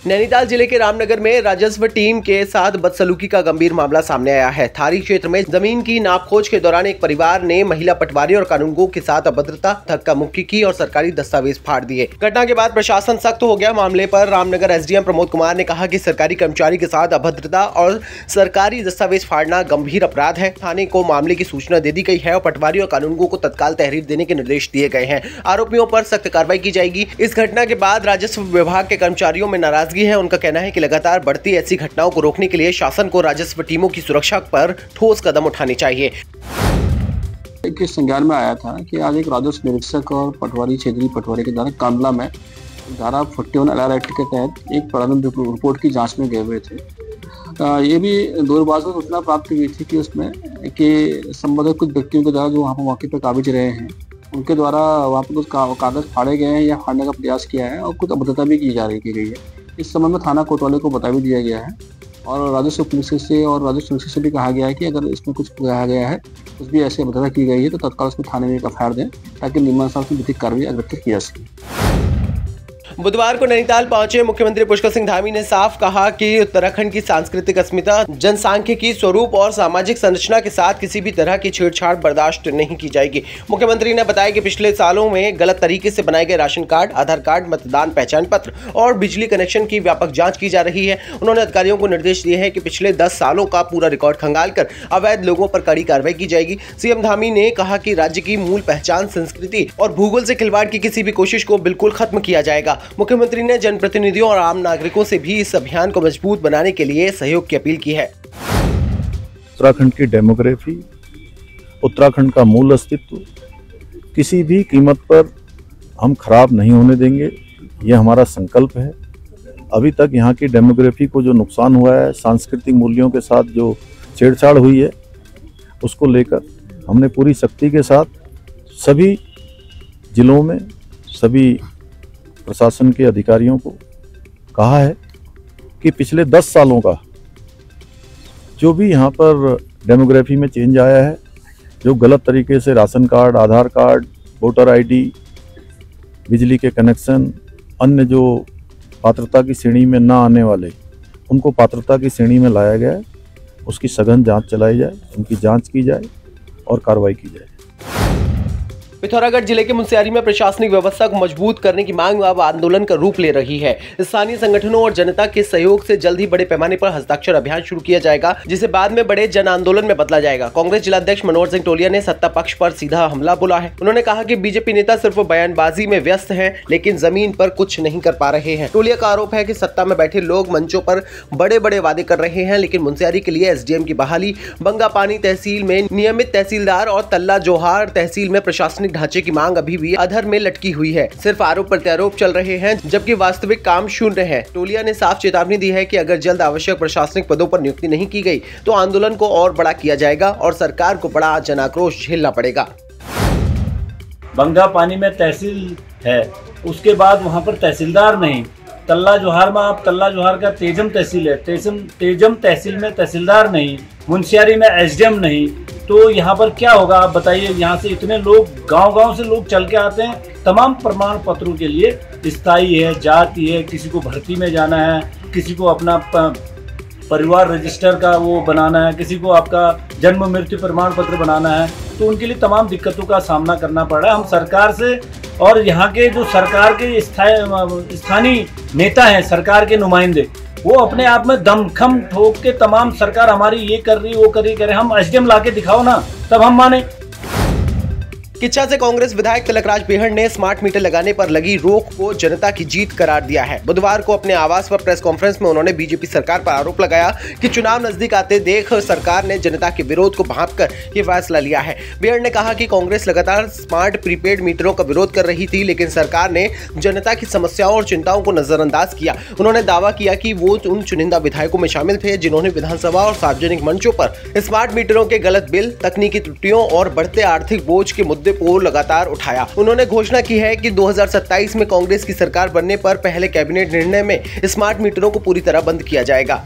नैनीताल जिले के रामनगर में राजस्व टीम के साथ बदसलूकी का गंभीर मामला सामने आया है। थारी क्षेत्र में जमीन की नापखोज के दौरान एक परिवार ने महिला पटवारी और कानूनगो के साथ अभद्रता, धक्का मुक्की की और सरकारी दस्तावेज फाड़ दिए। घटना के बाद प्रशासन सख्त हो गया। मामले पर रामनगर एसडीएम प्रमोद कुमार ने कहा कि सरकारी कर्मचारी के साथ अभद्रता और सरकारी दस्तावेज फाड़ना गंभीर अपराध है। थाने को मामले की सूचना दे दी गई है और पटवारी और कानूनगो को तत्काल तहरीर देने के निर्देश दिए गए हैं। आरोपियों पर सख्त कार्रवाई की जाएगी। इस घटना के बाद राजस्व विभाग के कर्मचारियों में नाराजगी है। उनका कहना है कि लगातार बढ़ती ऐसी घटनाओं को रोकने के लिए शासन को राजस्व टीमों की सुरक्षा पर ठोस कदम उठाने चाहिए। के संज्ञान में आया था कि आज एक राजस्व निरीक्षक और पटवारी, क्षेत्रीय पटवारी के द्वारा कांडला में धारा 41 LR एक्ट के तहत एक प्रारंभिक रिपोर्ट की जांच में गए हुए थे। ये भी दूरभाष से सूचना प्राप्त हुई थी कि उसमें कि संबंधित कुछ व्यक्तियों के द्वारा जो वहाँ पर मौके पर काबिज रहे हैं, उनके द्वारा वहाँ पर कुछ कागज फाड़े गए हैं या फाड़ने का प्रयास किया है और कुछ अभद्रता भी की गई है। इस संबंध में थाना कोतवाली को बता भी दिया गया है और राजस्व पुलिस से और राजस्व पुलिस से भी कहा गया है कि अगर इसमें कुछ कहा गया है, कुछ भी ऐसी अभद्रता की गई है तो तत्काल उसमें थाने में एक एफआईआर दें ताकि नियमानुसार की विधिक कार्रवाई अग्रसर की जा सके। बुधवार को नैनीताल पहुंचे मुख्यमंत्री पुष्कर सिंह धामी ने साफ कहा कि उत्तराखंड की सांस्कृतिक अस्मिता, जनसांख्यिकी, स्वरूप और सामाजिक संरचना के साथ किसी भी तरह की छेड़छाड़ बर्दाश्त नहीं की जाएगी। मुख्यमंत्री ने बताया कि पिछले सालों में गलत तरीके से बनाए गए राशन कार्ड, आधार कार्ड, मतदान पहचान पत्र और बिजली कनेक्शन की व्यापक जांच की जा रही है। उन्होंने अधिकारियों को निर्देश दिए हैं कि पिछले 10 सालों का पूरा रिकॉर्ड खंगाल कर अवैध लोगों पर कड़ी कार्रवाई की जाएगी। सीएम धामी ने कहा कि राज्य की मूल पहचान, संस्कृति और भूगोल से खिलवाड़ की किसी भी कोशिश को बिल्कुल खत्म किया जाएगा। मुख्यमंत्री ने जनप्रतिनिधियों और आम नागरिकों से भी इस अभियान को मजबूत बनाने के लिए सहयोग की अपील की है। उत्तराखंड की डेमोग्राफी, उत्तराखंड का मूल अस्तित्व किसी भी कीमत पर हम खराब नहीं होने देंगे, यह हमारा संकल्प है। अभी तक यहाँ की डेमोग्राफी को जो नुकसान हुआ है, सांस्कृतिक मूल्यों के साथ जो छेड़छाड़ हुई है, उसको लेकर हमने पूरी सख्ती के साथ सभी जिलों में सभी प्रशासन के अधिकारियों को कहा है कि पिछले 10 सालों का जो भी यहाँ पर डेमोग्राफी में चेंज आया है, जो गलत तरीके से राशन कार्ड, आधार कार्ड, वोटर आईडी, बिजली के कनेक्शन, अन्य जो पात्रता की श्रेणी में ना आने वाले, उनको पात्रता की श्रेणी में लाया गया है, उसकी सघन जांच चलाई जाए, उनकी जांच की जाए और कार्रवाई की जाए। पिथौरागढ़ जिले के मुनस्यारी में प्रशासनिक व्यवस्था को मजबूत करने की मांग अब आंदोलन का रूप ले रही है। स्थानीय संगठनों और जनता के सहयोग से जल्द ही बड़े पैमाने पर हस्ताक्षर अभियान शुरू किया जाएगा, जिसे बाद में बड़े जन आंदोलन में बदला जाएगा। कांग्रेस जिलाध्यक्ष मनोहर सिंह टोलिया ने सत्ता पक्ष पर सीधा हमला बोला है। उन्होंने कहा कि बीजेपी नेता सिर्फ बयानबाजी में व्यस्त हैं, लेकिन जमीन पर कुछ नहीं कर पा रहे हैं। टोलिया का आरोप है कि सत्ता में बैठे लोग मंचों पर बड़े बड़े वादे कर रहे हैं, लेकिन मुनस्यारी के लिए एसडीएम की बहाली, बंगापानी तहसील में नियमित तहसीलदार और तल्ला जोहार तहसील में प्रशासनिक ढांचे की मांग भी अधर में लटकी हुई है। सिर्फ आरोप प्रत्यारोप चल रहे हैं, जबकि वास्तविक काम शून्य है। टोलिया ने साफ चेतावनी दी है कि अगर जल्द आवश्यक प्रशासनिक पदों पर नियुक्ति नहीं की गई तो आंदोलन को और बड़ा किया जाएगा और सरकार को बड़ा जन आक्रोश झेलना पड़ेगा। बंगापानी में तहसील है, उसके बाद वहां पर तहसीलदार नहीं। तल्ला जोहार में आप तल्ला जोहार का तेजम तहसील है, तेजम तहसील में तहसीलदार नहीं, मुनस्यारी में एसडीएम नहीं, तो यहाँ पर क्या होगा आप बताइए। यहाँ से इतने लोग गांव-गांव से लोग चल के आते हैं तमाम प्रमाण पत्रों के लिए, स्थायी है, जाति है, किसी को भर्ती में जाना है, किसी को अपना परिवार रजिस्टर का वो बनाना है, किसी को आपका जन्म मृत्यु प्रमाण पत्र बनाना है, तो उनके लिए तमाम दिक्कतों का सामना करना पड़ रहा है। हम सरकार से और यहाँ के जो सरकार के स्थानीय नेता हैं, सरकार के नुमाइंदे, वो अपने आप में दमखम ठोक के तमाम सरकार हमारी ये कर रही वो कर रही करे, हम एसडीएम लाके दिखाओ ना, तब हम माने। किच्चा से कांग्रेस विधायक तिलकराज बेहड़ ने स्मार्ट मीटर लगाने पर लगी रोक को जनता की जीत करार दिया है। बुधवार को अपने आवास पर प्रेस कॉन्फ्रेंस में उन्होंने बीजेपी सरकार पर आरोप लगाया कि चुनाव नजदीक आते देख सरकार ने जनता के विरोध को भांपकर ये फैसला लिया है। बेहड़ ने कहा कि कांग्रेस लगातार स्मार्ट प्रीपेड मीटरों का विरोध कर रही थी, लेकिन सरकार ने जनता की समस्याओं और चिंताओं को नजरअंदाज किया। उन्होंने दावा किया कि वो उन चुनिंदा विधायकों में शामिल थे जिन्होंने विधानसभा और सार्वजनिक मंचों पर स्मार्ट मीटरों के गलत बिल, तकनीकी त्रुटियों और बढ़ते आर्थिक बोझ के मुद्दे को लगातार उठाया। उन्होंने घोषणा की है कि 2027 में कांग्रेस की सरकार बनने पर पहले कैबिनेट निर्णय में स्मार्ट मीटरों को पूरी तरह बंद किया जाएगा।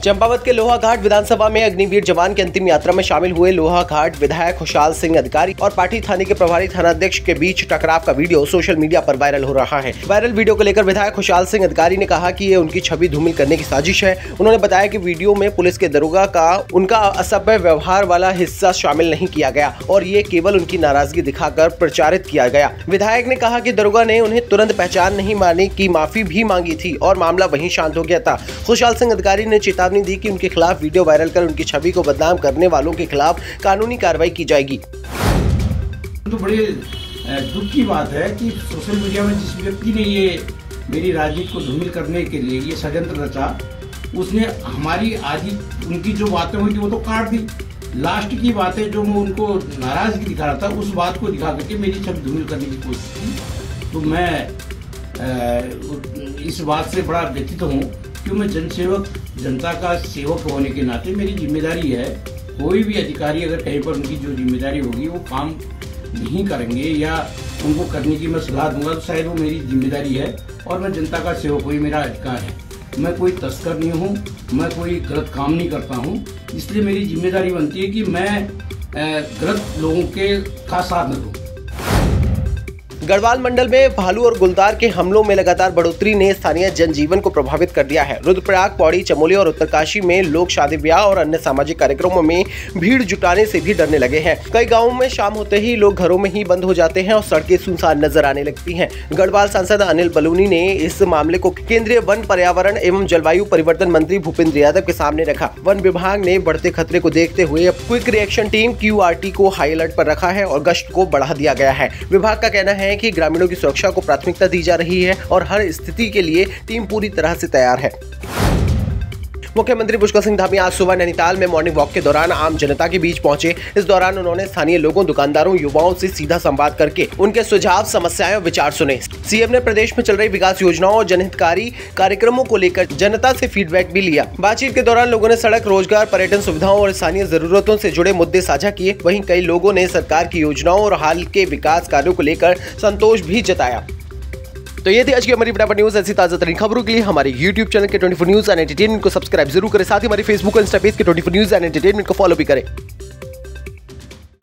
चंपावत के लोहाघाट विधानसभा में अग्निवीर जवान की अंतिम यात्रा में शामिल हुए लोहाघाट विधायक खुशहाल सिंह अधिकारी और पाटी थाने के प्रभारी थानाध्यक्ष के बीच टकराव का वीडियो सोशल मीडिया पर वायरल हो रहा है। वायरल वीडियो को लेकर विधायक खुशहाल सिंह अधिकारी ने कहा कि ये उनकी छवि धूमिल करने की साजिश है। उन्होंने बताया कि वीडियो में पुलिस के दरोगा का उनका असभ्य व्यवहार वाला हिस्सा शामिल नहीं किया गया और ये केवल उनकी नाराजगी दिखाकर प्रचारित किया गया। विधायक ने कहा कि दरोगा ने उन्हें तुरंत पहचान नहीं मारने की माफी भी मांगी थी और मामला वहीं शांत हो गया था। खुशहाल सिंह अधिकारी ने चेतावनी दी कि उनके खिलाफ वीडियो वायरल कर उनकी छवि को बदनाम करने वालों के खिलाफ कानूनी कार्रवाई की जाएगी। तो बड़े दुख की बात है कि सोशल मीडिया में जिस व्यक्ति ने ये मेरी राजनीति को धूमिल करने के लिए ये षड्यंत्र रचा, उसने हमारी आदि उनकी जो बातें हुई थी वो तो काट दी। लास्ट की बातें जो मैं उनको नाराजगी दिखा रहा था, उस बात को दिखा करके मेरी छवि धूमिल करने की कोशिश की। तो मैं इस बात से बड़ा व्यथित हूँ कि मैं जनसेवक, जनता का सेवक होने के नाते मेरी जिम्मेदारी है। कोई भी अधिकारी अगर कहीं पर उनकी जो जिम्मेदारी होगी वो काम नहीं करेंगे या उनको करने की मैं सलाह दूंगा तो शायद वो मेरी जिम्मेदारी है और मैं जनता का सेवक हूँ, मेरा अधिकार है। मैं कोई तस्कर नहीं हूँ, मैं कोई गलत काम नहीं करता हूँ, इसलिए मेरी जिम्मेदारी बनती है कि मैं गलत लोगों का साथ न दूँ। गढ़वाल मंडल में भालू और गुलदार के हमलों में लगातार बढ़ोतरी ने स्थानीय जनजीवन को प्रभावित कर दिया है। रुद्रप्रयाग, पौड़ी, चमोली और उत्तरकाशी में लोग शादी ब्याह और अन्य सामाजिक कार्यक्रमों में भीड़ जुटाने से भी डरने लगे हैं। कई गांवों में शाम होते ही लोग घरों में ही बंद हो जाते हैं और सड़कें सुनसान नजर आने लगती हैं। गढ़वाल सांसद अनिल बलूनी ने इस मामले को केंद्रीय वन, पर्यावरण एवं जलवायु परिवर्तन मंत्री भूपेंद्र यादव के सामने रखा। वन विभाग ने बढ़ते खतरे को देखते हुए क्विक रिएक्शन टीम QRT को हाई अलर्ट पर रखा है और गश्त को बढ़ा दिया गया है। विभाग का कहना है कि ग्रामीणों की सुरक्षा को प्राथमिकता दी जा रही है और हर स्थिति के लिए टीम पूरी तरह से तैयार है। मुख्यमंत्री पुष्कर सिंह धामी आज सुबह नैनीताल में मॉर्निंग वॉक के दौरान आम जनता के बीच पहुंचे। इस दौरान उन्होंने स्थानीय लोगों, दुकानदारों, युवाओं से सीधा संवाद करके उनके सुझाव, समस्याएं और विचार सुने। सीएम ने प्रदेश में चल रही विकास योजनाओं और जनहितकारी कार्यक्रमों को लेकर जनता से फीडबैक भी लिया। बातचीत के दौरान लोगों ने सड़क, रोजगार, पर्यटन सुविधाओं और स्थानीय जरूरतों से जुड़े मुद्दे साझा किए। वहीं कई लोगों ने सरकार की योजनाओं और हाल के विकास कार्यों को लेकर संतोष भी जताया। तो ये थी आज की हमारी फटाफट न्यूज। ऐसी ताजा तरीन खबरों के लिए हमारे YouTube चैनल के 24 न्यूज एंड एंटरटेनमेंट को सब्सक्राइब जरूर करें। साथ ही हमारे फेसबुक और इंस्टा पेज के 24 न्यूज एंड एंटरटेनमेंट को फॉलो भी करें।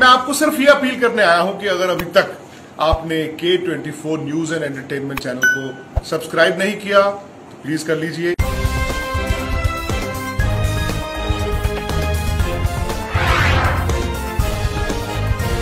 मैं आपको सिर्फ ये अपील करने आया हूं कि अगर अभी तक आपने K24 news and entertainment channel को सब्सक्राइब नहीं किया तो प्लीज कर लीजिए।